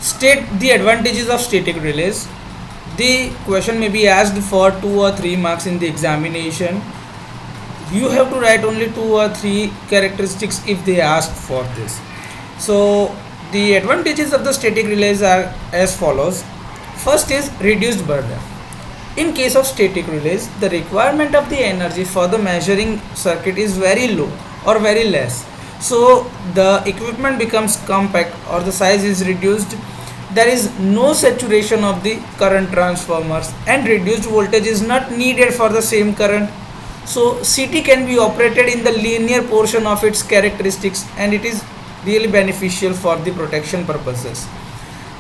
State the advantages of static relays. The question may be asked for 2 or 3 marks in the examination. You have to write only 2 or 3 characteristics if they ask for this. So the advantages of the static relays are as follows. First is reduced burden. In case of static relays, the requirement of the energy for the measuring circuit is very low or very less. So the equipment becomes compact or the size is reduced. There is no saturation of the current transformers and reduced voltage is not needed for the same current. So CT can be operated in the linear portion of its characteristics and it is really beneficial for the protection purposes.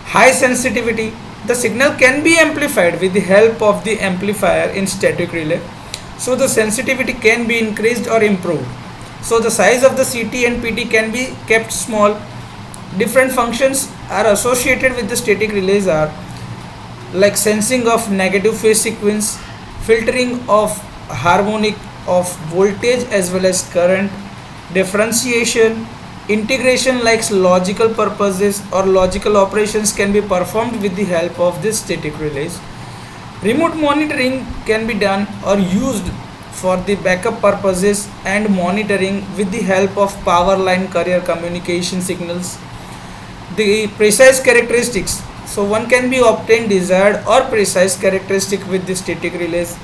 High sensitivity. The signal can be amplified with the help of the amplifier in static relay. So the sensitivity can be increased or improved. So the size of the CT and PT can be kept small. Different functions are associated with the static relays are like sensing of negative phase sequence, filtering of harmonic of voltage as well as current, differentiation, integration like logical purposes or logical operations can be performed with the help of this static relays. Remote monitoring can be done or used for the backup purposes and monitoring with the help of power line carrier communication signals. The precise characteristics. So one can be obtained desired or precise characteristic with the static relays.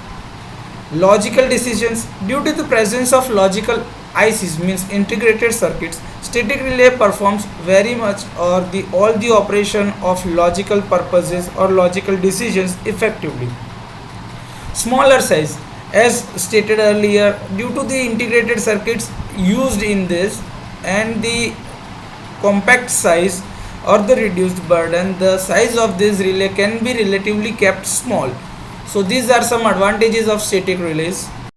Logical decisions. Due to the presence of logical ICs means integrated circuits, static relay performs very much or the all the operation of logical purposes or logical decisions effectively. Smaller size. As stated earlier, due to the integrated circuits used in this and the compact size or the reduced burden, the size of this relay can be relatively kept small. So these are some advantages of static relays.